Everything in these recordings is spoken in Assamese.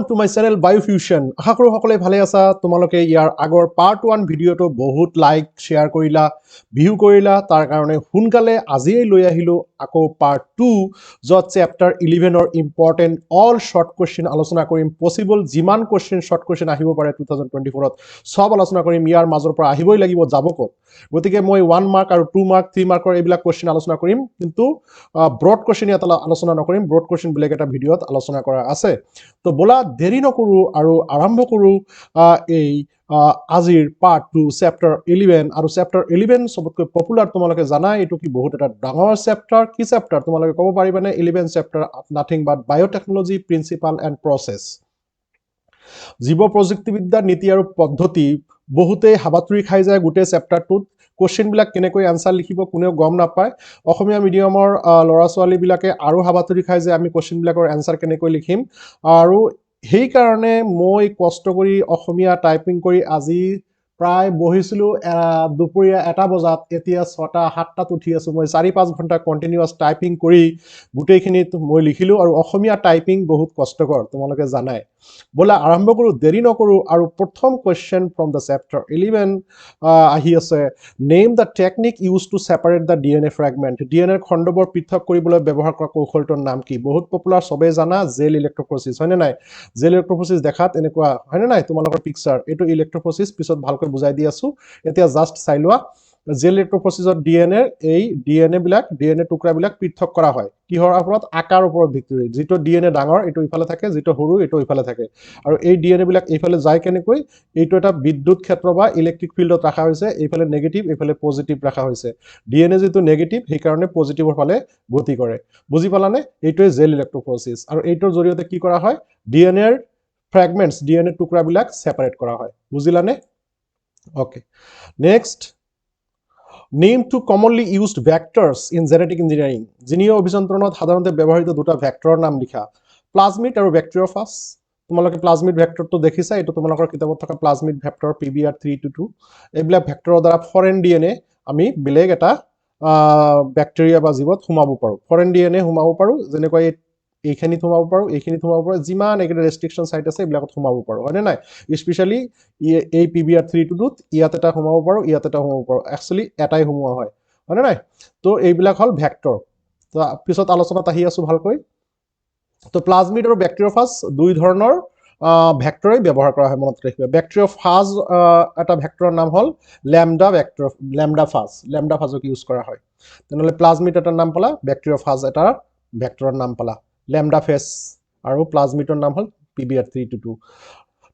To my channel বায়োফিউশন। আশা কৰোঁ সকলোৱে ভালে আছা। তোমালোকে ইয়াৰ আগৰ পাৰ্ট 1 ভিডিঅ'টো বহুত লাইক শ্বেয়াৰ কৰিলা, ভিউ কৰিলা, তাৰ কাৰণে সোনকালে আজিয়েই লৈ আহিলোঁ আকৌ পাৰ্ট 2, য'ত চেপ্টাৰ 11ৰ ইম্পৰ্টেণ্ট অল শ্বৰ্ট কুৱেশ্যন আলোচনা কৰিম। পচিবল যিমান কুৱেশ্যন শ্বৰ্ট কুৱেশ্যন আহিব পাৰে 2024ত সব আলোচনা কৰিম। ইয়াৰ মাজৰ পৰা আহিবই লাগিব, যাব ক'ত? গতিকে মই 1 মাৰ্ক আৰু 2 মাৰ্ক 3 মাৰ্কৰ এইবিলাক কুৱেশ্যন আলোচনা কৰিম, কিন্তু ব্ৰড কুৱেশ্যন ইয়াত আলোচনা নকৰিম। ব্ৰড কুৱেশ্যন বেলেগ এটা ভিডিঅ'ত আলোচনা কৰা আছে। তো বলা দেৰি নকৰোঁ আৰু আৰম্ভ কৰোঁ এই আজিৰ পাৰ্ট 2 চেপ্টাৰ 11। আৰু চেপ্টাৰ 11 সবতকৈ পপুলাৰ, তোমালোকে জানা এইটো কি বহুত এটা ডাঙৰ চেপ্টাৰ। কি চেপ্টাৰ তোমালোকে ক'ব পাৰিবানে? 11 chapter nothing but biotechnology principal and process. জীৱ প্ৰযুক্তিবিদ্যাৰ নীতি আৰু পদ্ধতি। বহুতেই হাবাথুৰি খাই যায় গোটেই চেপ্টাৰটোত। কুৱেশ্যনবিলাক কেনেকৈ এনচাৰ লিখিব কোনেও গম নাপায়। অসমীয়া মিডিয়ামৰ ল'ৰা ছোৱালীবিলাকে আৰু হাবাথুৰি খাই যে আমি কুৱেশ্যনবিলাকৰ এনচাৰ কেনেকৈ লিখিম। আৰু সেইকাৰণে মই কষ্ট কৰি অসমীয়া টাইপিং কৰি আজি প্ৰায় বহিছিলোঁ দুপৰীয়া 1টা বজাত, এতিয়া 6টা 7টাত উঠি আছোঁ। মই 4-5 ঘণ্টা কণ্টিনিউৱাছ টাইপিং কৰি গোটেইখিনিত মই লিখিলোঁ। আৰু অসমীয়া টাইপিং বহুত কষ্টকৰ, তোমালোকে জানাই। ব'লা আৰম্ভ কৰোঁ, দেৰি নকৰোঁ। আৰু প্ৰথম কুৱেশ্যন ফ্ৰম দ্য চেপ্টাৰ 11 আহি আছে। Name the technique use to separate the DNA ফ্ৰেগমেণ্ট। DNAৰ খণ্ডবোৰ পৃথক কৰিবলৈ ব্যৱহাৰ কৰা কৌশলটোৰ নাম কি? বহুত পপুলাৰ, চবেই জানা, জেল ইলেক্ট্ৰফৰেচিছ, হয়নে নাই? জেল ইলেক্ট্ৰফৰেচিছ দেখাত এনেকুৱা, হয়নে নাই? তোমালোকৰ পিকচাৰ এইটো ইলেক্ট্ৰফৰেচিছ, পিছত ভালকৈ বুজাই দি আছোঁ। এতিয়া জাষ্ট চাই লোৱা। জেল ইলেক্ট্ৰফৰেচিছত DNA টুকুৰাবিলাক পৃথক কৰা হয় কিহৰ ওপৰত? আকাৰ ওপৰত ভিত্তি কৰি। যিটো DNA ডাঙৰ এইটো ইফালে থাকে, যিটো সৰু এইটো ইফালে থাকে। আৰু এই DNA বিলাক এইফালে যায় কেনেকৈ? এইটো এটা বিদ্যুৎ ক্ষেত্ৰ বা ইলেক্ট্ৰিক ফিল্ডত ৰাখা হৈছে। এইফালে নেগেটিভ, এইফালে পজিটিভ ৰাখা হৈছে। DNA যিটো নেগেটিভ সেইকাৰণে পজিটিভৰ ফালে গতি কৰে। বুজি পালানে? এইটোৱে জেল ইলেক্ট্ৰফৰেচিছ। আৰু এইটোৰ জৰিয়তে কি কৰা হয়? DNAৰ ফ্ৰেগমেণ্টছ, DNA টুকুৰাবিলাক ছেপাৰেট কৰা হয়। বুজিলানে? Okay, next. Name two commonly used vectors in genetic engineering. জিনীয় অভিযন্ত্ৰণত সাধাৰণতে ব্যৱহৃত দুটা ভেক্টৰৰ নাম লিখা। প্লাজমিড আৰু বেক্টেৰিয়ফাজ। তোমালোকে প্লাজমিড ভেক্টৰটো দেখিছা, এইটো তোমালোকৰ কিতাপত থকা প্লাজমিড ভেক্টৰ PBR322। এইবিলাক ভেক্টৰৰ দ্বাৰা ফৰেন DNA আমি বেলেগ এটা বেক্টেৰিয়া বা জীৱত সোমাব পাৰোঁ। ফৰেন DNA সোমাব পাৰোঁ, যেনেকৈ এইখিনিত সোমাব পাৰোঁ, এইখিনিত সোমাব পাৰোঁ, যিমান এইকেইটা ৰেষ্ট্ৰিকশ্যন চাইট আছে এইবিলাকত সোমাব পাৰোঁ, হয়নে নাই? স্পেচিয়েলি এই PBR322ত ইয়াত এটা সোমাব পাৰোঁ, ইয়াত এটা সোমাব পাৰোঁ। একচুৱেলি এটাই সোমোৱা হয়, হয়নে নাই? তো এইবিলাক হ'ল ভেক্টৰ। তো পিছত আলোচনাত আহি আছোঁ ভালকৈ। তো প্লাজমিড আৰু বেক্টেৰিয়ফাজ দুই ধৰণৰ ভেক্টৰেই ব্যৱহাৰ কৰা হয়, মনত ৰাখিবা। বেক্টেৰিয়ফাজ এটা ভেক্টৰৰ নাম হ'ল লেমডাফাজক ইউজ কৰা হয়। তেনেহ'লে প্লাজমিড এটাৰ নাম পালা, বেক্টেৰিয়ফাজ এটাৰ ভেক্টৰৰ নাম পালা। লেমডাফেজ আৰু প্লাজমিডৰ নাম হ'ল PBR322।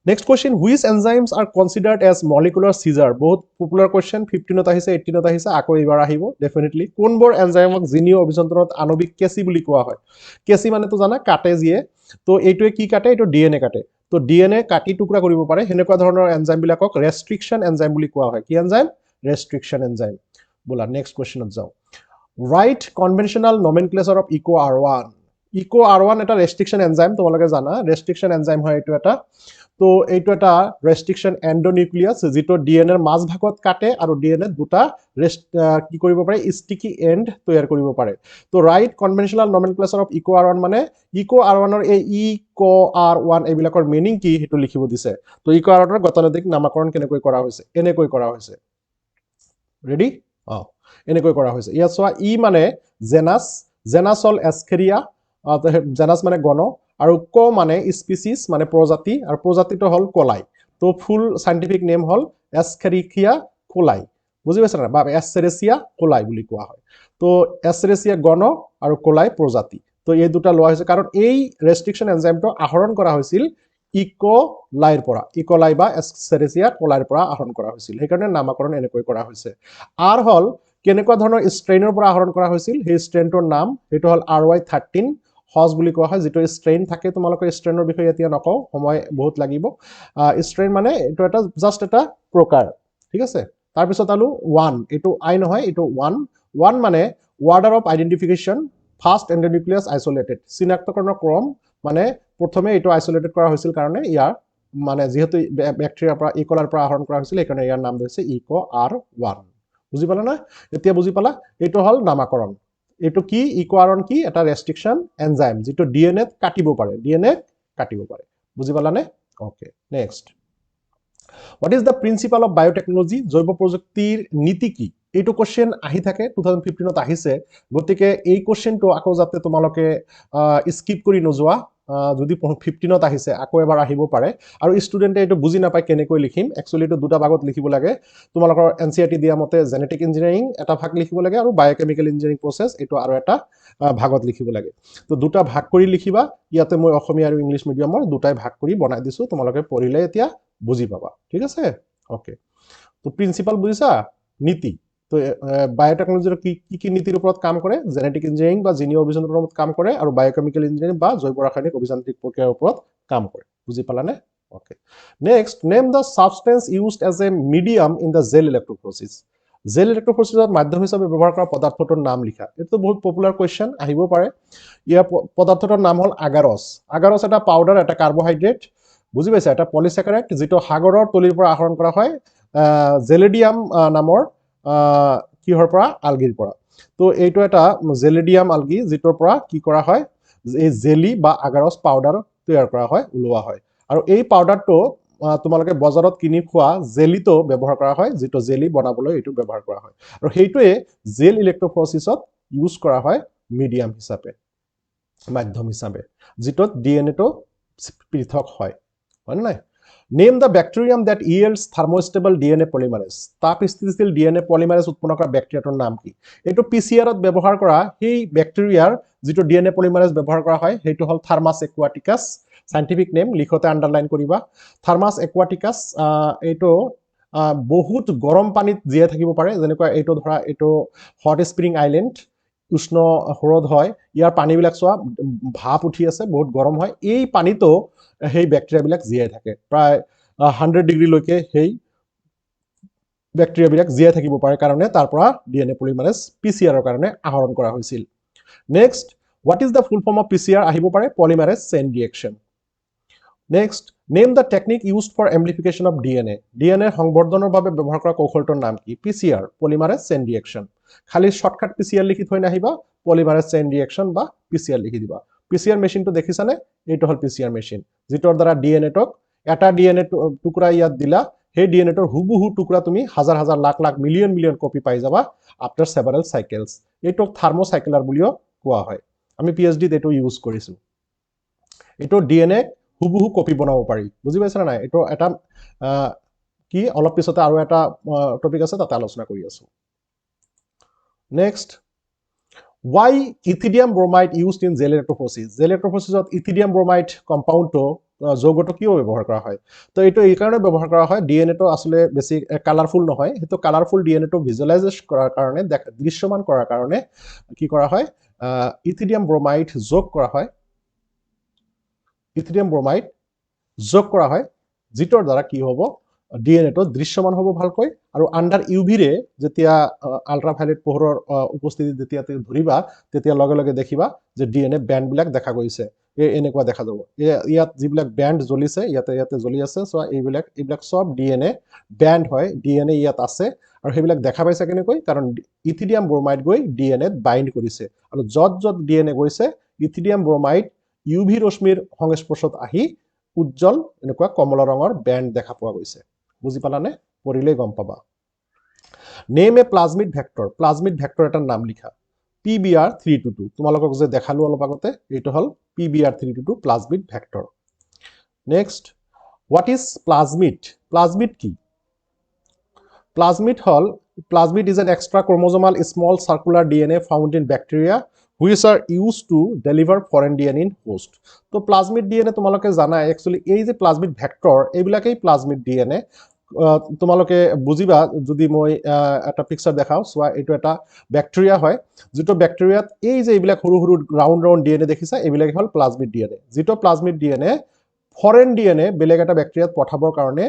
Next question, which enzymes are considered as molecular scissor. বহুত পপুলাৰ কুৱেশ্যন, 15ত আহিছে, 18ত আহিছে, আকৌ এইবাৰ আহিব ডেফিনেটলি। কোনবোৰ এনজাইমক জিনীয় অভিযন্ত্ৰণত আণৱিক কেঁচি বুলি কোৱা হয়? কেঁচি মানেতো জানা, কাটে যিয়ে। তো এইটোৱে কি কাটে? এইটো DNA কাটে। তো DNA কাটি টুকুৰা কৰিব পাৰে। সেনেকুৱা ধৰণৰ এনজাইমবিলাকক ৰেষ্ট্ৰিকশ্যন এনজাইম বুলি কোৱা হয়। কি এনজাইম? Restriction enzyme. ব'লা নেক্সট কুৱেশ্যনত যাওঁ। Right conventional নমেনক্লেচাৰ of EcoR1। EcoR1 এটা ৰেষ্ট্ৰিকশ্যন এনজাইম, তোমালোকে জানা। ৰেষ্ট্ৰিকশ্যন এনজাইম হয় এইটো এটা। তো এইটো এটা ৰেষ্ট্ৰিকশ্যন এণ্ডোনিউক্লিয়াছ, যিটো DNAৰ মাজভাগত কাটে আৰু DNA দুটা কি কৰিব পাৰে? ষ্টিকি এণ্ড তৈয়াৰ কৰিব পাৰে। তো ৰাইট কনভেনশ্যনেল নমেনক্লেচাৰ অফ EcoR1 মানে EcoR1ৰ এই EcoR1 এইবিলাকৰ মিনিং কি সেইটো লিখিব দিছে। তো EcoR1ৰ গতানুগতিক নামাকৰণ কেনেকৈ কৰা হৈছে? এনেকৈ কৰা হৈছে। ৰেডি? এনেকৈ কৰা হৈছে। ইয়াত চোৱা, ই মানে জেনাছ, জেনাছ হ'ল এস্কেৰিয়া, জেনাছ মানে গণ, আৰু মানে স্পিচিছ মানে প্ৰজাতি, আৰু প্ৰজাতিটো হ'ল কলাই। তো ফুল চাইণ্টিফিক নেম হ'ল এস্কেৰিচিয়া কোলাই। বুজি পাইছা না? বা এস্কেৰিচিয়া কোলাই বুলি কোৱা হয়। তো এস্কেৰিচিয়া গণ আৰু কোলাই প্ৰজাতি। তো এই দুটা লোৱা হৈছে কাৰণ এই ৰেষ্ট্ৰিকশ্যন এনজাইমটো আহৰণ কৰা হৈছিল ইকোলাইৰ পৰা। ইকোলাই বা এস্কেৰিচিয়া কোলাইৰ পৰা আহৰণ কৰা হৈছিল, সেইকাৰণে নামাকৰণ এনেকৈ কৰা হৈছে। আৰ হ'ল কেনেকুৱা ধৰণৰ ষ্ট্ৰেইনৰ পৰা আহৰণ কৰা হৈছিল? সেই ষ্ট্ৰেইনটোৰ নাম সেইটো হ'ল RY13 হজ বুলি কোৱা হয়। যিটো ষ্ট্ৰেইন থাকে, তোমালোকৰ ষ্ট্ৰেইনৰ বিষয়ে এতিয়া নকওঁ, সময় বহুত লাগিব। ষ্ট্ৰেইন মানে এইটো এটা জাষ্ট এটা প্ৰকাৰ, ঠিক আছে। তাৰপিছত আলো 1, এইটো আই নহয়, এইটো 1 মানে order of identification, first endonuclease isolated. চিনাক্তকৰণৰ ক্ৰম মানে প্ৰথমে এইটো আইচলেটেড কৰা হৈছিল কাৰণে ইয়াৰ মানে যিহেতু বেক্টেৰিয়াৰ পৰা ইকোলাৰ পৰা আহৰণ কৰা হৈছিল, সেইকাৰণে ইয়াৰ নাম দিছে EcoR1। বুজি পালা না? এতিয়া বুজি পালা? এইটো হ'ল নামাকৰণ। এইটো কি? EcoR1 কি? এটা ৰেষ্ট্ৰিকশ্যন এনজাইম, যিটো DNA কাটিব পাৰে, DNA কাটিব পাৰে। বুজি পালানে okay next what is the principle of biotechnology জৈৱ প্ৰযুক্তিৰ নীতি কি এইটো কোশ্চেন আহি থাকে 2015ত আহিছে গতিকে এই কোশ্চেনটো আকৌ যাতে তোমালোকে স্কিপ কৰি নোযোৱা যদি 15ত আহিছে আকৌ এবাৰ আহিব পাৰে আৰু ষ্টুডেণ্টে এইটো বুজি নাপায় কেনেকৈ লিখিম একচুৱেলি এইটো দুটা ভাগত লিখিব লাগে তোমালোকৰ এনচিইআৰটি দিয়া মতে জেনেটিক ইঞ্জিনিয়াৰিং এটা ভাগ লিখিব লাগে আৰু বায়োকেমিকেল ইঞ্জিনিয়াৰিং প্ৰচেছ এইটো আৰু এটা ভাগত লিখিব লাগে তো দুটা ভাগ কৰি লিখিবা ইয়াতে মই অসমীয়া আৰু ইংলিছ মিডিয়ামৰ দুটাই ভাগ কৰি বনাই দিছোঁ তোমালোকে পঢ়িলে এতিয়া বুজি পাবা ঠিক আছে ওকে তো প্ৰিন্সিপাল বুজিছা নীতি তো বায়োটেকনলজিৰ কি নীতিৰ ওপৰত কাম কৰে জেনেটিক ইঞ্জিনিয়াৰিং বা জিনীয় অভিযান্ত্ৰিকৰ ওপৰত কাম কৰে আৰু বায়োকেমিকেল ইঞ্জিনিয়াৰিং বা জৈৱ ৰাসায়নিক অভিযান্ত্ৰিক প্ৰক্ৰিয়াৰ ওপৰত কাম কৰে বুজি পালানে okay next name the substance used as a medium in the gel electrophoresis gel ইলেক্ট্ৰোফৰেচিছত মাধ্যম হিচাপে ব্যৱহাৰ কৰা পদাৰ্থটোৰ নাম লিখা এইটো বহুত পপুলাৰ কুৱেশ্যন আহিব পাৰে ইয়াৰ পদাৰ্থটোৰ নাম হ'ল আগাৰছ আগাৰছ এটা পাউডাৰ এটা কাৰ্বহাইড্ৰেট বুজি পাইছা এটা পলিস্যাকাৰাইড যেটো সাগৰৰ তলিৰ পৰা আহৰণ কৰা হয় জেলেডিয়াম নামৰ কিহৰ পৰা আলগিৰ পৰা তো এইটো এটা জেলেডিয়াম আলগি যেটোৰ পৰা কি কৰা হয় এই জেলি বা আগাৰছ পাউডাৰ তৈয়াৰ কৰা হয় ওলোৱা হয় আৰু এই পাউডাৰটো তোমালোকে বজাৰত কিনি খোৱা জেলিটো ব্যৱহাৰ কৰা হয় যেটো জেলি বনাবলৈ এইটো ব্যৱহাৰ কৰা হয় আৰু সেইটোৱে জেল ইলেক্ট্ৰোফৰেচিছত ইউজ কৰা হয় মিডিয়াম হিচাপে মাধ্যম হিচাপে যেটোত ডিএনএটো পৃথক হয় হয় নাই name the bacterium that yields thermostable DNA polymerase তাপ স্থিতিশীল ডিএনএ পলিমাৰেজ উৎপন্ন কৰা ব্যাকটেৰিয়াটোৰ নাম কি এইটো পিসিআৰত ব্যৱহাৰ কৰা সেই ব্যাকটেৰিয়াৰ যেটো ডিএনএ পলিমাৰেজ ব্যৱহাৰ কৰা হয় সেইটো হ'ল থাৰ্মাছ একুৱাটিকাছ সাইন্টিফিক নেম লিখতে আন্ডাৰলাইন কৰিবা থাৰ্মাছ একুৱাটিকাছ এইটো বহুত গৰম পানীত জীয়াই থাকিব পাৰে যেনেকৈ এইটো ধৰা এইটো হট স্প্ৰিং আইল্যান্ড উষ্ণ হ্ৰদ হয় ইয়াৰ পানীবিলাক চোৱা ভাপ উঠি আছে বহুত গৰম হয় এই পানীটো সেই ব্যাকটেৰিয়াবিলাক জীয়াই থাকে প্ৰায় 100 ডিগ্ৰীলৈকে সেই ব্যাকটেৰিয়াবিলাক জীয়াই থাকিব পাৰে কাৰণে তাৰ পৰা ডিএনএ পলিমাৰেজ পিসিআৰৰ কাৰণে আহৰণ কৰা হৈছিল next what is the full form of PCR আহিব পাৰে polymerase chain reaction next name the technique used for amplification of DNA DNA সংবৰ্ধনৰ বাবে ব্যৱহাৰ কৰা কৌশলটোৰ নাম কি পিসিআৰ পলিমাৰেজ চেইন ৰিএকচন খালি শৰ্টকাট পিসিআৰ লিখি থৈ নাহিবা পলিমাৰেজ চেইন ৰিএকচন বা পিসিআৰ লিখি দিবা পিসিআৰ মেচিনটো দেখিছানে এইটো হ'ল পিসিআৰ মেচিন যেটোৰ দ্বাৰা ডিএনএটোক এটা ডিএনএ টুকুৰা ইয়াত দিলা সেই ডিএনএটোৰ হুবহু টুকুৰা তুমি হাজাৰ হাজাৰ lakh lakh million million copy পাই যাবা আফটাৰ সেভাৰেল সাইকেলস এইটোক থাৰ্মোসাইকেলাৰ বুলিও কোৱা হয় আমি পিএইচডিত এইটো ইউজ কৰিছো এইটো ডিএনএ হুবহু কপি বনাব পাৰি বুজি পাইছা নাই এইটো এটা কি অলপ পিছতে আৰু এটা টপিক আছে তাতে আলোচনা কৰি আছো next why ethidium bromide used in gel electrophoresis gel electrophoresis ethidium bromide compound to যৌগটো কিয় ব্যৱহাৰ কৰা হয় তো এইটো এই কাৰণে ব্যৱহাৰ কৰা হয় ডিএনএটো আসলে বেছি কালাৰফুল নহয় হেতু কালাৰফুল ডিএনএটো ভিজুয়ালাইজ কৰাৰ কাৰণে দৃশ্যমান কৰাৰ কাৰণে কি কৰা হয় ইথিডিয়াম ব্ৰোমাইড যোগ কৰা হয় ইথিডিয়াম ব্ৰোমাইড যোগ কৰা হয় যেটোৰ দ্বাৰা কি হ'ব ডিএনএটো দৃশ্যমান হ'ব ভালকৈ আৰু আন্ডাৰ ইউভি ৰে যেতিয়া আল্ট্ৰাভায়োলেট পোহৰৰ উপস্থিতি যেতিয়া ধৰিবা তেতিয়া লগে লগে দেখিবা যে ডিএনএ ব্যান্ড বিলাক দেখা গৈছে এনেকুৱা দেখা যাব ইয়াত যিবিলাক ব্যান্ড জ্বলিছে ইয়াতে জ্বলি আছে সো এইবিলাক সব ডিএনএ ব্যান্ড হয় ডিএনএ ইয়াত আছে আৰু সেইবিলাক দেখা পাইছে কেনেকৈ কাৰণ ইথিডিয়াম ব্ৰোমাইড গৈ ডিএনএত বাইন্ড কৰিছে আৰু যত যত ডিএনএ গৈছে ইথিডিয়াম ব্ৰোমাইড ইউভি ৰশ্মিৰ সংস্পৰ্শত আহি উজ্জ্বল এনেকুৱা কমলা ৰঙৰ ব্যান্ড দেখা পোৱা গৈছে বুজি পালানে পঢ়িলে গম পাবা নেম এ প্লাজমিড ভেক্টৰ এটাৰ নাম লিখা PBR322 তোমালোকক যে দেখালো অলপ আগতে এইটো হল PBR322 plasmid vector next what is plasmid কি Plasmid is an extra chromosomal small circular DNA found in bacteria which are used to deliver foreign DNA in host. So plasmid DNA তোমালোকে জানা actually এই যে plasmid vector এইবিলাকেই plasmid DNA তোমালোকে বুজিবা যদি মই এটা পিকচাৰ দেখাও সোয়া এটো এটা ব্যাকটেৰিয়া হয় যেটো ব্যাকটেৰিয়াত এই যে এইবিলাক সৰু সৰু ৰাউন্ড ডিএনএ দেখিছা এইবিলাক হল প্লাজমিড ডিএনএ যেটো প্লাজমিড ডিএনএ ফৰেন ডিএনএ বেলেগ এটা ব্যাকটেৰিয়াত পঠাবৰ কাৰণে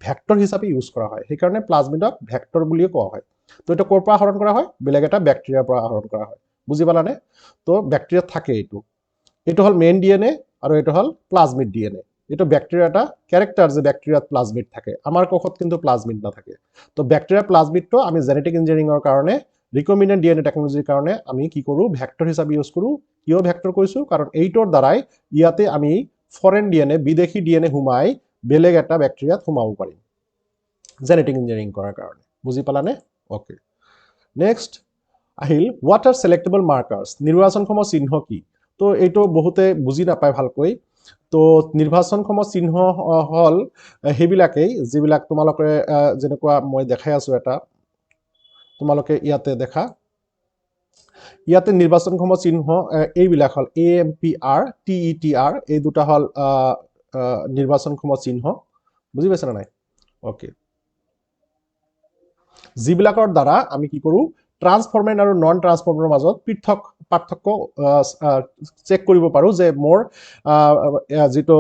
ভেক্টৰ হিচাপে ইউজ কৰা হয় সেই কাৰণে প্লাজমিডক ভেক্টৰ বুলিও কোৱা হয় তো এটা কোৰ পৰা আহৰণ কৰা হয় বেলেগ এটা ব্যাকটেৰিয়াৰ পৰা আহৰণ কৰা হয় বুজি পালানে তো ব্যাকটেৰিয়া থাকে এইটো হল মেইন ডিএনএ আৰু এইটো হল প্লাজমিড ডিএনএ এটা ব্যাকটেৰিয়া এটা ক্যাৰেক্টাৰ যে ব্যাকটেৰিয়াত প্লাজমিড থাকে আমাৰ কোষত কিন্তু প্লাজমিড নাথাকে তো ব্যাকটেৰিয়া প্লাজমিডটো আমি জেনেটিক ইঞ্জিনিয়াৰিংৰ কাৰণে ৰিকমেন্ডেড ডিএনএ টেকনলজিৰ কাৰণে আমি কি কৰো ভেক্টৰ হিচাপে ইউজ কৰো কিয় ভেক্টৰ কৈছো কাৰণ এইটোৰ দ্বাৰাই ইয়াতে আমি ফৰেন ডিএনএ বিদেশী ডিএনএ সোমাই বেলেগ এটা বেক্টেৰিয়াত সোমাব পাৰিম জেনেটিক ইঞ্জিনিয়াৰিং কৰাৰ কাৰণে বুজি পালানে ওকে নেক্সট আহিল হোৱাট আৰ সিলেক্টেবল মাৰ্কাৰ্ছ নিৰ্বাচনক্ষম চিহ্ন কি তো এইটো বহুতে বুজি নাপায় ভালকৈ তো নিৰ্বাচনক্ষম চিহ্ন হল হেবিলাকেই যিবিলাক তোমালোকে যেনেকুৱা মই দেখাই আছো এটা তোমালোকে ইয়াতে দেখা ইয়াতে নিৰ্বাচনক্ষম চিহ্ন এইবিলাক হল AMPR TETR এই দুটা হল নিৰ্বাচনক্ষম চিহ্ন বুজি পাইছা না নাই ওকে যিবিলাকৰ দ্বাৰা আমি কি কৰো ট্ৰান্সফৰমেন্ট আৰু নন ট্ৰান্সফৰমেন্টৰ মাজত পৃথক পাৰ্থক্য চেক কৰিব পাৰো যে মোৰ যেটো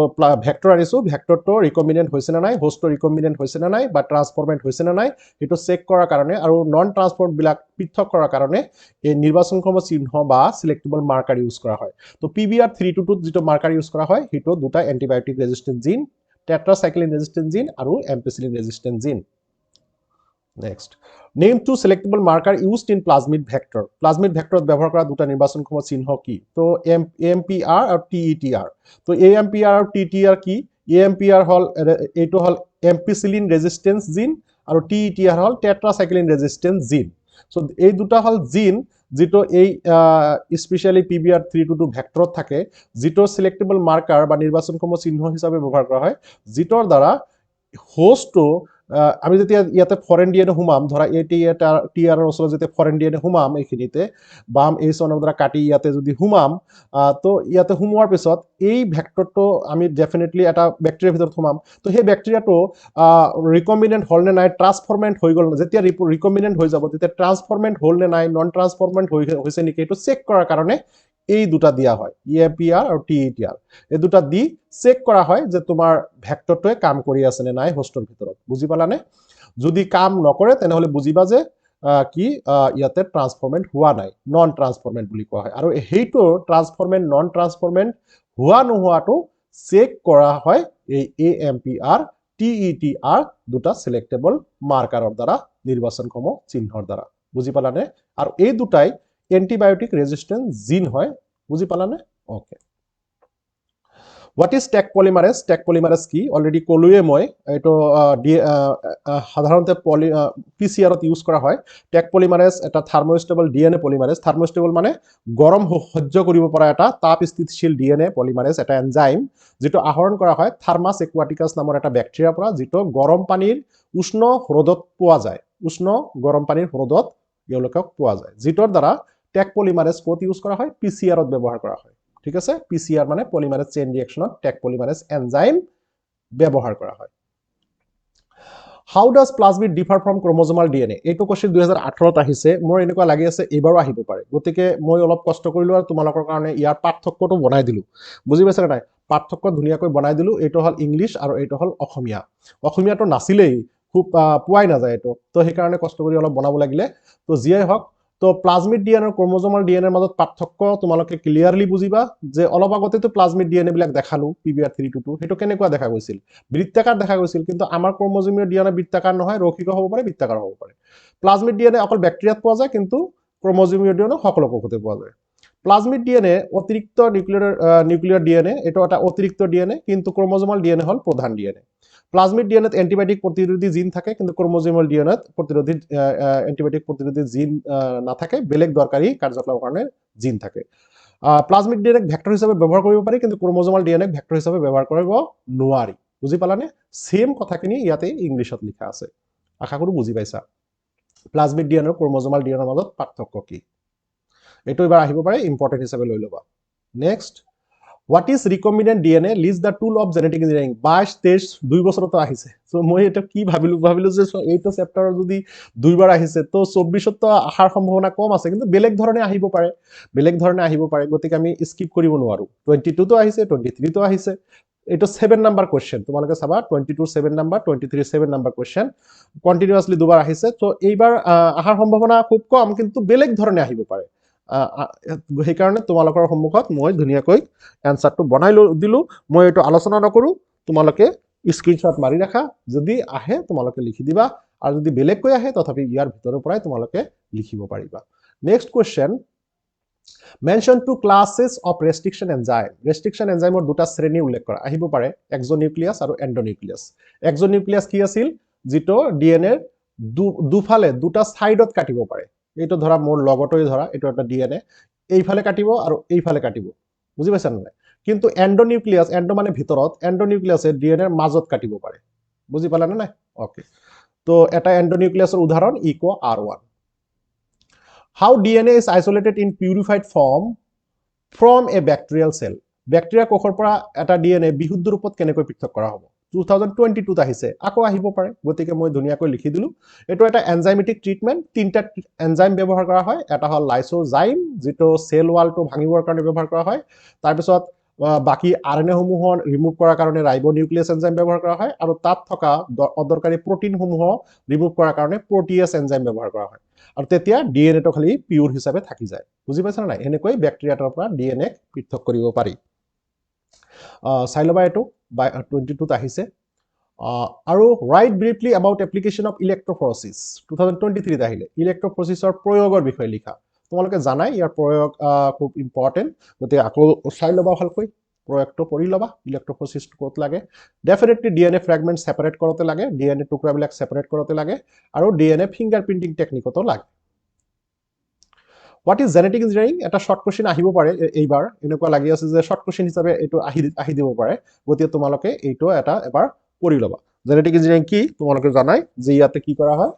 ভেক্টৰ আনিছো ভেক্টৰটো ৰিকম্বিনেন্ট হৈছে না নাই হোষ্টটো ৰিকম্বিনেন্ট হৈছে না নাই বা ট্ৰান্সফৰমেন্ট হৈছে না নাই এটো চেক কৰাৰ কাৰণে আৰু নন ট্ৰান্সফৰমেন্ট বিলাক পৃথক কৰাৰ কাৰণে এই নিৰ্বাচনক্ষম চিহ্ন বা সিলেক্টেবল মাৰ্কাৰ ইউজ কৰা হয় তো PBR322 যেটো মাৰ্কাৰ ইউজ কৰা হয় হেটো দুটা এন্টিবায়োটিক ৰেজিস্ট্যান্ট জিন টেট্ৰাসাইক্লিন ৰেজিস্ট্যান্ট জিন আৰু এম্পিসিলিন ৰেজিস্ট্যান্ট জিন Next, name two selectable marker used in plasmid vector. Plasmid vector ব্যবহার করা দুটা নির্বাচনক্ষম চিহ্ন কি তো AMPR আর TETR তো AMPR আর TETR কি AMPR হল এটো হল এম্পিসিলিন রেজিস্ট্যান্স জিন আর TETR হল টেট্রাসাইক্লিন রেজিস্ট্যান্স জিন সো এই দুটা হল জিন যেটো এই স্পেশালি PBR322 ভেক্টৰত থাকে যেটো সিলেক্টেবল মার্কার বা নির্বাচনক্ষম চিহ্ন হিসাবে ব্যবহার করা হয় যেটোর দ্বারা হোস্টটো আমি যেতিয়া ইয়াতে ফরেন ডিএনএ হুমাম ধৰা ATR এৰ ওচৰত যেতিয়া ফৰেন ডিএনএ হুমাম এইখিনিতে বাম এই সনৰ দ্বাৰা কাটি ইয়াতে যদি হুমাম তো ইয়াতে হুমোৱাৰ পিছত এই ভেক্টৰটো আমি ডেফিনেটলি এটা ব্যাকটেৰিয়াৰ ভিতৰত হুমাম তো সেই ব্যাকটেৰিয়াটো ৰিকম্বিনেন্ট হল নে নাই ট্ৰান্সফৰমেন্ট হৈ গল যেতিয়া ৰিকম্বিনেন্ট হৈ যাব তেতিয়া ট্ৰান্সফৰমেন্ট হল নে নাই নন ট্ৰান্সফৰমেন্ট হৈছে নেকি এটো চেক কৰাৰ কাৰণে এই দুটা দিয়া হয় AMPR আৰু TETR এই দুটা দি চেক কৰা হয় যে তোমাৰ ভেক্টৰটোৱে কাম কৰি আছে নে নাই হোষ্টৰ ভিতৰত বুজি পালানে যদি কাম নকৰে তেনেহলে বুজিবা যে কি ইয়াতে ট্ৰান্সফৰমেন্ট হোৱা নাই নন ট্ৰান্সফৰমেন্ট বুলি কোৱা হয় আৰু হেইটো ট্ৰান্সফৰমেন্ট নন ট্ৰান্সফৰমেন্ট হোৱা নোহোৱাটো চেক কৰা হয় এই AMPR TETR দুটা সিলেক্টেবল মাৰ্কাৰৰ দ্বাৰা নিৰ্বাচনক্ষম চিহ্নৰ দ্বাৰা বুজি পালানে আৰু এই দুটাই এন্টিবায়োটিক রেজিস্ট্যান্ট জিন হয় বুঝি পালানে okay what is Taq polymerase কি অলরেডি কলুয়ে মই এটো সাধাৰণতে PCR ইউজ কৰা হয় টেক পলিমাৰেজ এটা থাৰ্মোস্টেবল DNA পলিমাৰেজ থাৰ্মোস্টেবল মানে গৰম সহ্য কৰিব পৰা এটা তাপ স্থিতিশীল DNA পলিমাৰেজ এটা এনজাইম যেটো আহৰণ কৰা হয় থাৰ্মাস একুয়াটিকাস নামৰ এটা ব্যাকটেৰিয়াৰ পৰা যেটো গৰম পানীৰ উষ্ণ হ্ৰদত পোৱা যায় উষ্ণ গৰম পানীৰ হ্ৰদত ইয়ালোকক পোৱা যায় যেটোৰ দ্বাৰা টেক পলিমারেজ কোড ইউজ করা হয় PCR ত ব্যবহার করা হয় ঠিক আছে PCR মানে পলিমারেজ চেইন রিঅ্যাকশনত টেক পলিমারেজ এনজাইম ব্যবহার করা হয় how does plasmid differ from chromosomal DNA এইটো কোশ্চেন 2018 ত আহিছে মোৰ এনেকুৱা লাগি আছে এবাৰো আহিব পাৰে গতিকে মই অলপ কষ্ট কৰিলো আৰু তোমালোকৰ কাৰণে ইয়াৰ পাৰ্থক্যটো বনাই দিলো বুজি পাইছা নাই পাৰ্থক্য ধুনিয়াকৈ বনাই দিলো এইটো হল ইংলিশ আৰু এইটো হল অসমীয়া অসমীয়াটো নাছিলেই খুব পোৱাই নাযায় এটো তো সেই কাৰণে কষ্ট কৰি অলপ বনাব লাগিলে তো জিয়াই হক তো প্লাজমিড DNA আৰু ক্ৰোমোজোমাল DNA এৰ মাজত পাৰ্থক্য তোমালোকে ক্লিয়াৰলি বুজিবা যে অলপ আগতে তো প্লাজমিড DNA বিলাক দেখালো PBR322 হেটো কেনেকুৱা দেখা গৈছিল বৃত্তাকাৰ দেখা গৈছিল কিন্তু আমাৰ ক্ৰোমোজোমীয় DNA বৃত্তাকাৰ নহয় ৰৈখিক হ'ব পাৰে বৃত্তাকাৰ হ'ব পাৰে প্লাজমিড DNA অকল ব্যাকটেৰিয়াত পোৱা যায় কিন্তু ক্ৰোমোজোমীয় DNA সকলো কোষতে পোৱা যায় প্লাজমিড DNA অতিৰিক্ত নিউক্লিয়াৰ DNA এটো এটা অতিৰিক্ত DNA কিন্তু ক্ৰোমোজোমাল DNA হল প্ৰধান DNA প্লাজমিড DNA ত এন্টিবায়োটিক প্ৰতিৰোধী জিন থাকে কিন্তু ক্ৰোমোজোমাল DNA ত প্ৰতিৰোধী এন্টিবায়োটিক প্ৰতিৰোধী জিন না থাকে বেলেগ দৰকাৰী কাৰ্যকলাপৰ কাৰণে জিন থাকে প্লাজমিড DNA ভেক্টৰ হিচাপে ব্যৱহাৰ কৰিব পাৰি কিন্তু ক্ৰোমোজোমাল DNA ভেক্টৰ হিচাপে ব্যৱহাৰ কৰিব নোৱাৰি বুজি পালানে সেম কথাখিনি ইয়াতে ইংলিশত লিখা আছে আশা কৰো বুজি পাইছা প্লাজমিড DNA আৰু ক্ৰোমোজোমাল DNA ৰ মাজত পাৰ্থক্য কি এটো এবাৰ আহিব পাৰে ইম্পৰ্টেন্ট হিচাপে লৈ লবা next What is recombinant DNA leads the tool of genetic engineering 22 2 বছৰতো আহিছে সো মই এটা কি ভাবিলো যে এইটো চ্যাপ্টাৰ যদি দুইবাৰ আহিছে তো 24 তো আহাৰ সম্ভাৱনা কম আছে কিন্তু বেলেগ ধৰণে আহিব পাৰে গতিকে আমি স্কিপ কৰিব নোৱাৰো 22 তো আহিছে 23 তো আহিছে এটো 7 নাম্বাৰ কোশ্চেন তোমালোকে চাবা 22 7 নাম্বাৰ 23 7 নাম্বাৰ কোশ্চেন কন্টিনিউয়াসলি দুবাৰ আহিছে তো এইবাৰ আহাৰ সম্ভাৱনা খুব কম কিন্তু বেলেগ ধৰণে আহিব পাৰে সেই কাৰণে তোমালোকৰ সন্মুখত মই ধুনিয়াকৈ এনসাৰটো বনাই দিলো মই এটো আলোচনা নকৰো তোমালোকে স্ক্ৰিনশ্বট মাৰি ৰাখা যদি আহে তোমালোকে লিখি দিবা আৰু যদি বেলেগকৈ আহে তথাপি ইয়াৰ ভিতৰৰ পৰাই তোমালোকে লিখিব পাৰিবা next question mention two classes of restriction enzyme restriction এনজাইমৰ দুটা শ্ৰেণী উল্লেখ কৰা আহিব পাৰে এক্সোনিউক্লিয়াছ আৰু এণ্ডোনিউক্লিয়াছ এক্সোনিউক্লিয়াছ কি আছিল যিটো ডিএনএৰ দুফালে দুটা সাইডত কাটিব পাৰে এইটো ধৰা মোৰ লগতই ধৰা এইটো এটা ডিএনএ এইফালে কাটিব আৰু এইফালে কাটিব বুজি পাইছা নাই কিন্তু এণ্ডোনিউক্লিয়াছ এণ্ডো মানে ভিতৰত এণ্ডোনিউক্লিয়াছে ডিএনএৰ মাজত কাটিব পাৰে বুজি পালানে নাই ওকে তো এটা এণ্ডোনিউক্লিয়াছৰ উদাহৰণ eco R1 How DNA is isolated in purified form from a bacterial cell. Bacteria কোষৰ পৰা এটা DNA বিশুদ্ধ ৰূপত কেনেকৈ পৃথক কৰা হ'ব 2022 আহিছে আকৌ আহিব পাৰে গতিকে মই ধুনিয়াকৈ লিখি দিলো এটো এটা এনজাইমেটিক ট্ৰিটমেন্ট তিনটা এনজাইম ব্যৱহাৰ কৰা হয় এটা হ'ল লাইসোজাইম যেটো সেল ওয়ালটো ভাঙিবৰ কাৰণে ব্যৱহাৰ কৰা হয় তাৰ পিছত বাকি আৰএনএ সমূহ ৰিমুভ কৰাৰ কাৰণে ৰাইবোনিউক্লিয়াছ এনজাইম ব্যৱহাৰ কৰা হয় আৰু তাত থকা অদৰকাৰী প্ৰটিন সমূহ ৰিমুভ কৰাৰ কাৰণে প্ৰোটিয়াছ এনজাইম ব্যৱহাৰ কৰা হয় আৰু তেতিয়া ডিএনএ টো খালি পিউৰ হিচাপে থাকি যায় বুজি পাইছা নাই এনেকৈ ব্যাকটেৰিয়াৰ পৰা ডিএনএ পৃথক কৰিব পাৰি চাই লবা এটো 22 ত আহিছে আৰু write briefly about application of electrophoresis 2023 ত আহিলে ইলেক্ট্ৰোফৰেচিছৰ প্ৰয়োগৰ বিষয়ে লিখা তোমালোকে জানাই ইয়াৰ প্ৰয়োগ খুব ইম্পৰ্টেন্ট গতে আকৌ চাই লবা ভালকৈ প্ৰয়োগটো কৰি লবা ইলেক্ট্ৰোফৰেচিছ ক'ত লাগে ডেফিনেটলি ডিএনএ ফ্ৰেগমেন্ট সেপাৰেট কৰতে লাগে ডিএনএ টুকুৰাবিলাক সেপাৰেট কৰতে লাগে আৰু ডিএনএ ফিংগাৰপ্ৰিন্টিং টেকনিকতো লাগে What is genetic engineering? এটা শৰ্ট কোশ্চেন আহিব পাৰে এইবাৰ এনেকুৱা লাগি আছে যে শৰ্ট কোশ্চেন হিচাপে এটো আহি দিব পাৰে গতিকে তোমালোকে এইটো এটা এবাৰ পঢ়ি লবা জেনেটিক ইঞ্জিনিয়াৰিং কি তোমালোকে জানাই যে ইয়াতে কি কৰা হয়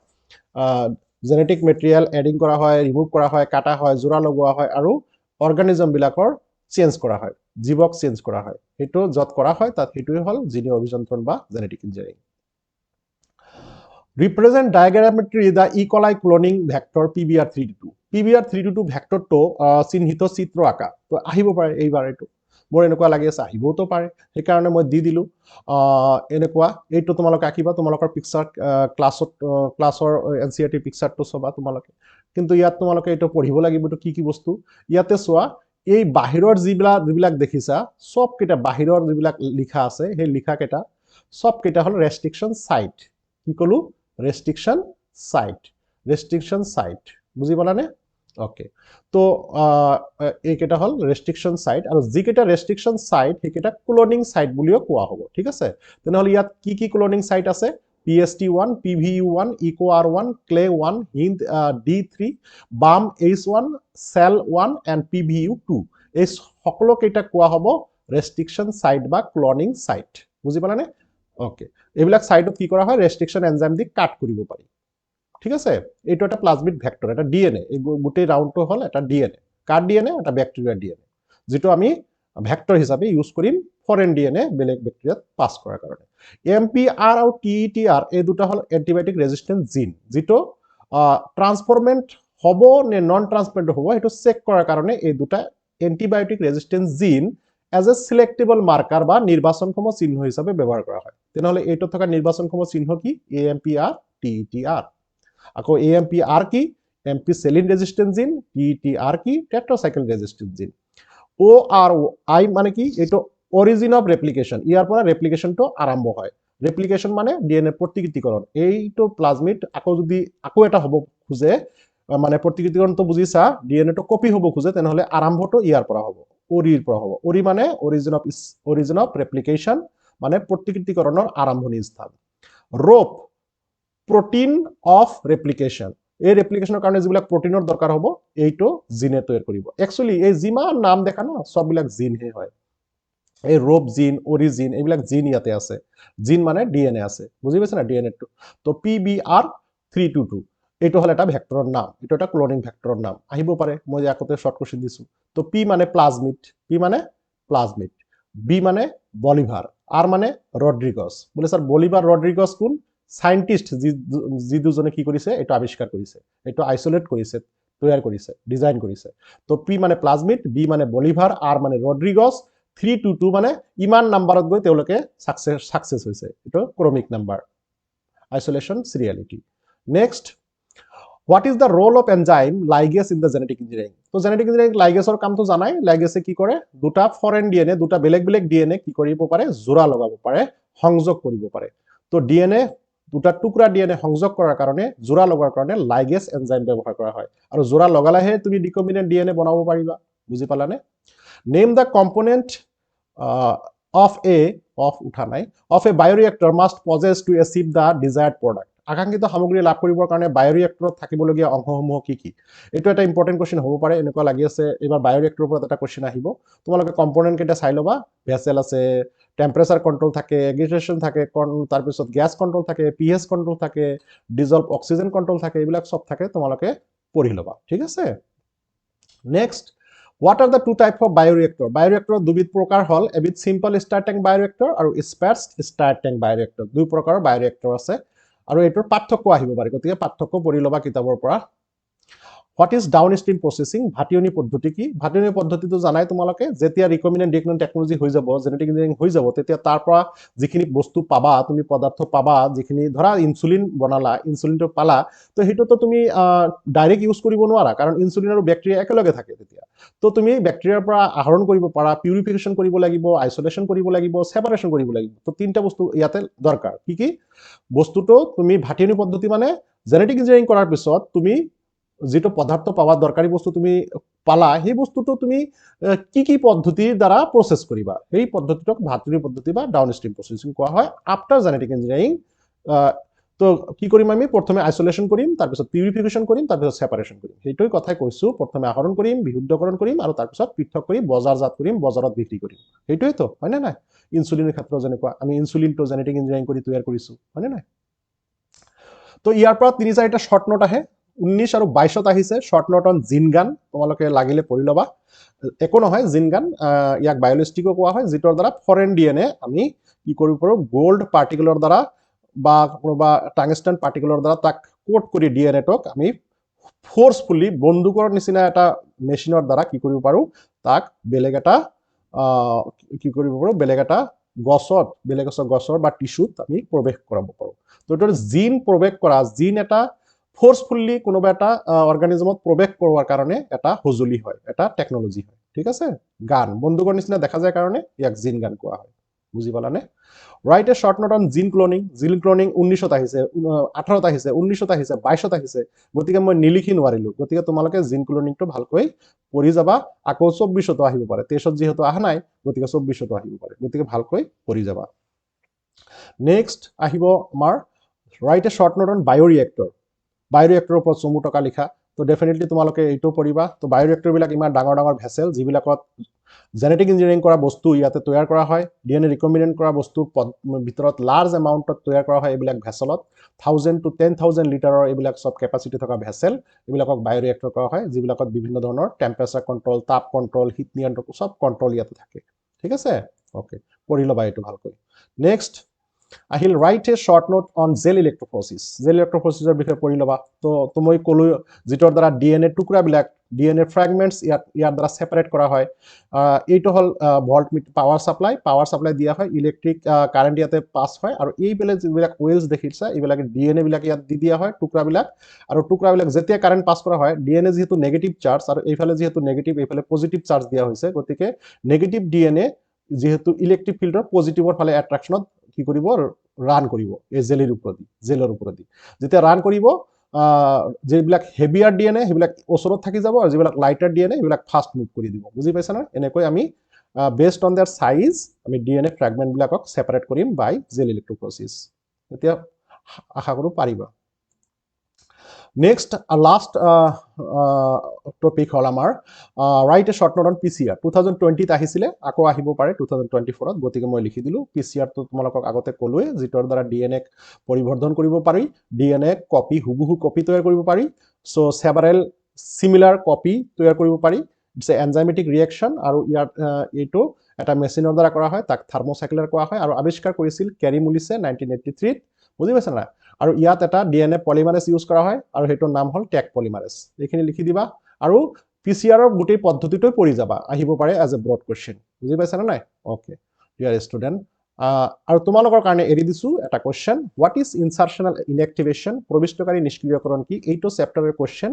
জেনেটিক মেটেৰিয়েল এডিং কৰা হয় ৰিমুভ কৰা হয় কাটা হয় জোৰা লগোৱা হয় আৰু অৰ্গানিজম বিলাকৰ চেঞ্জ কৰা হয় জীৱক চেঞ্জ কৰা হয় এটো যত কৰা হয় তাত হেতুই হল জিন অভিযন্ত্ৰণ বা genetic engineering Represent diagrammatically the E. coli cloning vector PBR322. PBR322 vector to চিহ্নিত চিত্ৰ আকা তো আহিব পাৰে এইবাৰ এটো মোৰ এনেকুৱা লাগি আছে আহিবও তো পাৰে সেই কাৰণে মই দি দিলো এনেকুৱা এইটো তোমালোকে আকিবা তোমালোকৰ পিকচাৰ ক্লাছৰ এনসিআৰটি পিকচাৰটো সবা তোমালোকে কিন্তু ইয়াত তোমালোকে এটো পঢ়িব লাগিব তো কি বস্তু ইয়াতে সোৱা এই বাহিৰৰ যিবিলাক দেখিছা সব কেটা বাহিৰৰ যিবিলাক লিখা আছে সেই লিখা কেটা সব কেটা হল ৰেষ্ট্ৰিকশন সাইট কি কলো restriction site বুজি পালানে ওকে তো এই কেটা হল ৰেষ্ট্ৰিকশন সাইট আৰু যি কেটা ৰেষ্ট্ৰিকশন সাইট সেই কেটা ক্লোনিং সাইট বুলিও কোৱা হ'ব ঠিক আছে তেনেহলে ইয়াত কি ক্লোনিং সাইট আছে PST1 PVU1 EcoR1 CLE1 HIND D3 BAM H1 CEL1 and PVU2 এই সকলো কেটা কোৱা হ'ব ৰেষ্ট্ৰিকশন সাইট বা ক্লোনিং সাইট বুজি পালানে ওকে এইবিলাক সাইটত কি কৰা হয় ৰেষ্ট্ৰিকশন এনজাইম দি কাট কৰিব পাৰি ঠিক আছে এইটো এটা প্লাজমিড ভেক্টৰ এটা ডিএনএ এই গোটেই ৰাউন্ডটো হল এটা ডিএনএ কাৰ ডিএনএ এটা ব্যাকটেৰিয়াৰ ডিএনএ যেটো আমি ভেক্টৰ হিচাপে ইউজ কৰিম ফৰেন ডিএনএ বেলেগ ব্যাকটেৰিয়াত পাস কৰাৰ কাৰণে এমপিআৰ আৰু টিইটিআৰ এই দুটা হল এন্টিবায়োটিক ৰেজিস্ট্যান্ট জিন যেটো ট্ৰান্সফৰমেন্ট হ'ব নে নন ট্ৰান্সফৰমেন্ট হ'ব এটো চেক কৰাৰ কাৰণে এই দুটা antibiotic resistant gene as a selectable marker বা নিৰ্বাচনক্ষম চিহ্ন হিচাপে ব্যৱহাৰ কৰা হয় তেনেহলে এইটো থকা নিৰ্বাচনক্ষম চিহ্ন কি AMPR TETR আকৌ AMPR কি ampicillin resistant gene TETR কি tetracycle resistant gene ORI মানে কি এইটো origin of replication ইয়াৰ পৰা ৰেপ্লিকেশন তো আৰম্ভ হয় ৰেপ্লিকেশন মানে ডিএনএ প্ৰতিকৃতিকৰণ এইটো প্লাজমিড আকৌ যদি আকৌ এটা হ'ব খুজে মানে প্ৰতিকৃতিকৰণ তো বুজিছা ডিএনএ তো কপি হ'ব খুজে তেনেহলে আৰম্ভটো ইয়াৰ পৰা হ'ব ওৰিৰ পৰা হ'ব ওৰি মানে অৰিজিন অফ ৰেপ্লিকেশন মানে প্ৰতিকৃতিকৰণৰ আৰম্ভণি স্থান ৰূপ প্ৰোটিন অফ ৰেপ্লিকেশন এই ৰেপ্লিকেশনৰ কাৰণে যিবিলাক প্ৰোটিনৰ দৰকাৰ হ'ব এইটো জিনে তৈয়াৰ কৰিব একচুয়ালি এই যিমান নাম দেখা না সববিলাক জিন হে হয় এই ৰূপ জিন অৰিজিন এইবিলাক জিন ইয়াতে আছে জিন মানে ডিএনএ আছে বুজি পাইছা না ডিএনএ টো তো PBR322 এইটো হল এটা ভেক্টৰৰ নাম এইটো এটা ক্লোনিং ভেক্টৰৰ নাম আহিব পাৰে মই আকতে শর্ট কোশ্চেন দিছো তো P মানে প্লাজমিড P মানে প্লাজমিড B মানে বলিভাৰ R মানে ৰড্ৰিগছ বলে স্যাৰ বলিভাৰ ৰড্ৰিগছ কোন সায়েন্টিস্ট যি দুজনে কি কৰিছে এটো আৱিষ্কাৰ কৰিছে এটো আইসোলেট কৰিছে তৈয়াৰ কৰিছে ডিজাইন কৰিছে তো P মানে প্লাজমিড B মানে বলিভাৰ R মানে ৰড্ৰিগছ 322 মানে ইমান নাম্বাৰত গৈ তেওঁলোকে সাকসেস হৈছে এটো ক্ৰমিক number isolation seriality next What is the role of enzyme ligase in the genetic engineering? তো genetic engineering ligaseৰ কামটো জানাই ligase কি কৰে দুটা ফৰেন ডিএনএ দুটা বেলেগ ডিএনএ কি কৰিব পাৰে জোৰা লগাব পাৰে সংযোগ কৰিব পাৰে তো ডিএনএ দুটা টুকুৰা ডিএনএ সংযোগ কৰাৰ কাৰণে জোৰা লগাৰ কাৰণে লাইগেজ এনজাইম ব্যৱহাৰ কৰা হয় আৰু জোৰা লগালেহে তুমি ৰিকম্বিনেণ্ট ডিএনএ বনাব পাৰিবা বুজি পালানে name the component of a bioreactor must possess to achieve the desired product আকাংক্ষিত সামগ্ৰী লাভ কৰিবৰ কাৰণে বায়োৰিয়েক্টৰত থাকিবলগীয়া অংশসমূহ কি কি এইটো এটা ইম্পৰ্টেণ্ট কোৱেশ্চন হ'ব পাৰে এনেকুৱা লাগি আছে এবাৰ বায়োৰিয়েক্টৰৰ ওপৰত এটা কোৱেশ্চন আহিব তোমালোকে কম্পোনেণ্ট কেইটা চাই ল'বা ভেসেল আছে টেম্পাৰেচাৰ কণ্ট্ৰোল থাকে এগ্ৰিগেশ্যন থাকে তাৰপিছত গেছ কণ্ট্ৰোল থাকে পিএইচ কণ্ট্ৰোল থাকে ডিজলভ অক্সিজেন কণ্ট্ৰোল থাকে এইবিলাক সব থাকে তোমালোকে পঢ়ি ল'বা ঠিক আছে next What are the two types of bioreactor? Bioreactor দুবিধ প্ৰকাৰ হল এবিধ simple star tank bioreactor আৰু spaced star tank bioreactor দুই প্ৰকাৰৰ bioreactor আছে আৰু এটোৰ পাৰ্থক্য আহিব পাৰে গতিকে পাৰ্থক্য পঢ়ি লবা কিতাপৰ পৰা What is downstream processing? ভাটিয়নি পদ্ধতি কি ভাটিয়নি পদ্ধতিটো জানাই তোমালোকে যেতিয়া ৰিকম্বিনেণ্ট ডিএনএ টেকনলজি হৈ যাব জেনেটিক ইঞ্জিনিয়াৰিং হৈ যাব তেতিয়া তাৰ পৰা যিখিনি বস্তু পাবা তুমি পদাৰ্থ পাবা যিখিনি ধৰা ইনসুলিন বনালা ইনসুলিনটো পালা তো হেতুটো তুমি ডাইৰেক্ট ইউজ কৰিব নোৱাৰা কাৰণ ইনসুলিন আৰু ব্যাকটেৰিয়া একেলগে থাকে তেতিয়া তো তুমি ব্যাকটেৰিয়াৰ পৰা আহৰণ কৰিব পাৰা পিউৰিফিকেশন কৰিব লাগিব আইসোলেশন কৰিব লাগিব সেপাৰেশন কৰিব লাগিব তো তিনটা বস্তু ইয়াতে দৰকাৰ কি কি বস্তুটো তুমি ভাটিয়নি পদ্ধতি মানে জেনেটিক ইঞ্জিনিয়াৰিং কৰাৰ পিছত তুমি যেটো পদাৰ্থ পাবা দৰকাৰী বস্তু তুমি পালা সেই বস্তুটো তুমি কি কি পদ্ধতিৰ দ্বাৰা প্ৰসেস কৰিবা এই পদ্ধতিটোক ভাটিয়নি পদ্ধতি বা ডাউনস্ট্ৰিম প্ৰসেসিং কোৱা হয় আফটাৰ জেনেটিক ইঞ্জিনিয়াৰিং তো কি কৰিম আমি প্ৰথমে আইসোলেশন কৰিম তাৰ পিছত পিউৰিফিকেশন কৰিম তাৰ পিছত সেপাৰেশন কৰিম হেইটোই কথাই কৈছো প্ৰথমে আহৰণ কৰিম বিশুদ্ধকৰণ কৰিম আৰু তাৰ পিছত পৃথক কৰি বজাৰজাত কৰিম বজাৰত বিক্ৰী কৰিম হেইটোই তো হয় না নাই ইনসুলিনৰ ক্ষেত্ৰত যেনেকুৱা আমি ইনসুলিনটো জেনেটিক ইঞ্জিনিয়াৰিং কৰি তৈয়াৰ কৰিছো হয় না নাই তো ইয়াৰ পৰা তিনি চাৰিটা শৰ্ট নোট আহে 19 আৰু 22 আহিছে শৰ্ট নোট অন জিন গান তোমালোকে লাগিলে পঢ়ি লবা একো নহয় জিন গান ইয়াক বায়োলজিষ্টিকো কোৱা হয় যিটোৰ দ্বাৰা ফৰেন ডিএনএ আমি কি কৰিব পাৰো গোল্ড পাৰ্টিকুলাৰ দ্বাৰা বা কোনোবা টাংস্টেন পাৰ্টিকুলাৰ দ্বাৰা তাক কোট কৰি ডিএনএ টক আমি ফোৰ্সফুলি বন্দুকৰ নিচিনা এটা মেচিনৰ দ্বাৰা কি কৰিব পাৰো তাক বেলেগ এটা কি কৰিব পাৰো বেলেগ এটা গছৰ বা টিস্যুত আমি প্ৰৱেশ কৰাব পাৰো তো এটো জিন প্ৰৱেশ কৰা জিন এটা ফোৰ্সফুলি কোনোবা এটা অৰ্গানিজমত প্ৰৱেশ কৰোৱাৰ কাৰণে এটা হজুলি হয় এটা টেকনলজি হয় ঠিক আছে গান বন্দুকৰ নিচিনা দেখা যায় কাৰণে ইয়াক জিন গান কোৱা হয় বুজি পালানে write a short note on gene cloning 19ত আহিছে 18ত আহিছে 19ত আহিছে 22ত আহিছে গতিকে মই নিলিখি নোৱাৰিলো গতিকে তোমালোকে জিন ক্লোনিংটো ভালকৈ পঢ়ি যাবা আকৌ 24ত আহিব পাৰে 23ত যেহেতু আহা নাই গতিকে 24ত আহিব পাৰে গতিকে ভালকৈ পঢ়ি যাবা নেক্সট আহিব আমাৰ write a short note on bioreactor বায়োৰিয়েক্টৰৰ ওপৰত চমু টকা লিখা তো ডেফিনেটলি তোমালোকে এইটো পঢ়িবা তো বায়োৰিয়েক্টৰ বিলাক ইমান ডাঙৰ ডাঙৰ ভেসেল যিবিলাকত জেনেটিক ইঞ্জিনিয়াৰিং কৰা বস্তু ইয়াতে তৈয়াৰ কৰা হয় ডিএনএ ৰিকম্বিনেণ্ট কৰা বস্তু ভিতৰত লাৰ্জ এমাউণ্টত তৈয়াৰ কৰা হয় এইবিলাক ভেসেলত 1000 to 10000 লিটাৰৰ এইবিলাক সব কেপাসিটি থকা ভেসেল এইবিলাকক বায়োৰিয়েক্টৰ কৰা হয় যিবিলাকত বিভিন্ন ধৰণৰ টেম্পাৰেচাৰ কন্ট্ৰোল তাপ কন্ট্ৰোল হিট নিয়ন্ত্ৰণ সব কন্ট্ৰোল ইয়াতে থাকে ঠিক আছে ওকে পঢ়ি লবা এইটো ভালকৈ নেক্সট আহিল write a short note on gel ইলেক্ট্ৰোফোৰেসিছৰ বিষয়ে পঢ়ি লবা তো মই কলো যিটোৰ দ্বাৰা ডিএনএ টুকুৰাবিলাক ডিএনএ ফ্ৰেগমেন্টস ইয়াৰ দ্বাৰা সেপাৰেট কৰা হয় এইটো হল ভল্ট পাৱাৰ সাপ্লাই দিয়া হয় ইলেক্ট্ৰিক কাৰেন্ট ইয়াতে পাস হয় আৰু এইবিলাক যিবিলাক ওয়েলস দেখিছা এইবিলাক ডিএনএ বিলাক ইয়াত দি দিয়া হয় টুকুৰাবিলাক যেতিয়া কাৰেন্ট পাস কৰা হয় ডিএনএ যেহেতু নেগেটিভ চাৰ্জ আৰু এইফালে যেহেতু নেগেটিভ এইফালে পজিটিভ চাৰ্জ দিয়া হৈছে গতিকে নেগেটিভ ডিএনএ যেহেতু ইলেক্ট্ৰিক ফিল্ডৰ পজিটিভৰ ফালে অ্যাট্ৰাকশনত কি কৰিব ৰান কৰিব এই জেলৰ ওপৰদি যেতিয়া ৰান কৰিব যেবিলাক হেভিয়াৰ ডিএনএ হেবিলাক ওচৰত থাকি যাব আৰু যেবিলাক লাইটাৰ ডিএনএ হেবিলাক ফাস্ট মুভ কৰি দিব বুজি পাইছা না এনেকৈ আমি বেসড অন देयर সাইজ আমি ডিএনএ ফ্ৰেগমেন্ট বিলাকক সেপাৰেট কৰিম বাই জেল ইলেক্ট্ৰোফোৰেসিছ এতিয়া আশা কৰো পাৰিবা নেক্সট লাষ্ট টপিক হল আমাৰ write a short note on PCR 2020 আহিছিলে আকৌ আহিব পাৰে 2024 ত গতিকে মই লিখি দিলো পিসিআৰ তো তোমালোকক আগতে কলোৱে যিটোৰ দ্বাৰা ডিএনএ পৰিবৰ্ধন কৰিব পাৰি ডিএনএ কপি হুবহু কপি তৈয়াৰ কৰিব পাৰি সো সেভাৰেল সিমিলাৰ কপি তৈয়াৰ কৰিব পাৰি ইটস এ এনজাইমেটিক ৰিঅ্যাকশন আৰু ইয়াৰ এইটো এটা মেচিনৰ দ্বাৰা কৰা হয় তাক থাৰ্মোসাইক্লাৰ কোৱা হয় আৰু আৱিষ্কাৰ কৰিছিল কেৰি মুলিছে 1983 ত বুজি পাইছা না আৰু ইয়াত এটা ডিএনএ পলিমাৰেজ ইউজ কৰা হয় আৰু হেটো নাম হল টেক পলিমাৰেজ এইখিনি লিখি দিবা আৰু পিসিআৰৰ গুটেই পদ্ধতিটোই পঢ়ি যাবা আহিব পাৰে এজ এ ব্ৰড কোৱেশ্চন বুজি পাইছা না নাই ওকে ডিয়াৰ ষ্টুডেন্ট আৰু তোমালোকৰ কাৰণে এৰি দিছো এটা কোৱেশ্চন হোৱাট ইজ ইনসাৰশনাল ইনএক্টিভেশন প্ৰবিষ্টকাৰী নিষ্ক্ৰিয়কৰণ কি এইটো চেপ্টাৰৰ কোৱেশ্চন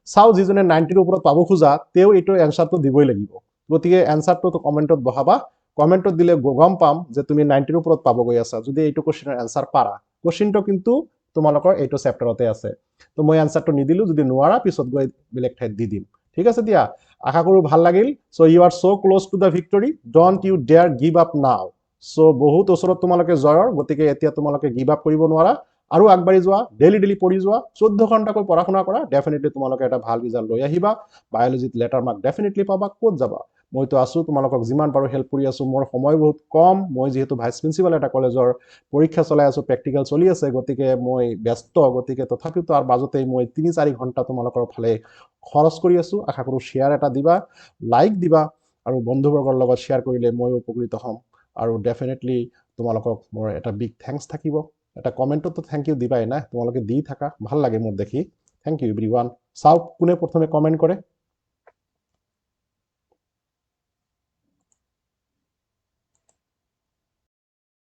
চাও যিজনে 90 ৰ ওপৰত পাব খোজা তেও এইটো এনসাৰটো দিবই লাগিব গতিকে এনসাৰটো তো কমেন্টত বহাবা কমেন্টত দিলে গম পাম যে তুমি 90 ৰ ওপৰত পাব গৈ আছা যদি এইটো কোৱেশ্চনৰ এনসাৰ পাৰা কোশ্চিনটো কিন্তু তোমালোকৰ এইটো চেপ্টাৰতে আছে তো মই আনসাৰটো নিদিলো যদি নোৱাৰা পিছত গৈ বেলেগ ঠাইত দি দিম ঠিক আছে দিয়া আশা কৰো ভাল লাগিল so you are so close to the victory don't you dare give up now so বহুত ওচৰত তোমালোকে জয়ৰ গতিকে এতিয়া তোমালোকে গিভ আপ কৰিব নোৱাৰা আৰু আগবাঢ়ি যোৱা ডেইলি পঢ়ি যোৱা 14 ঘণ্টাকৈ পঢ়া শুনা কৰা ডেফিনেটলি তোমালোকে এটা ভাল ৰিজাল্ট লৈ আহিবা বায়োলজিত লেটাৰ মাৰ্ক ডেফিনেটলি পাবা ক'ত যাবা মইতো আছো তোমালোকক যিমান পাৰো হেল্প কৰি আছো মোৰ সময় বহুত কম মই যেহেতু ভাইস প্ৰিন্সিপাল এটা কলেজৰ পৰীক্ষা চলাই আছো প্ৰেক্টিকেল চলি আছে গতিকে মই ব্যস্ত গতিকে তথাপিও তাৰ মাজতে মই 3-4 ঘণ্টা তোমালোকৰ ফালে খৰচ কৰি আছো আশা কৰো শেয়াৰ এটা দিবা লাইক দিবা আৰু বন্ধুবৰ্গৰ লগত শেয়াৰ কৰিলে মই উপকৃত হ'ম আৰু ডেফিনেটলি তোমালোকক মোৰ এটা বিগ থ্যাঙ্কস থাকিব এটা কমেন্টতো থ্যাংক ইউ দিবাই না তোমালোকে দি থাকা ভাল লাগে মোৰ দেখি থ্যাংক ইউ এভৰিওয়ান চাও কোনে প্ৰথমে কমেন্ট কৰে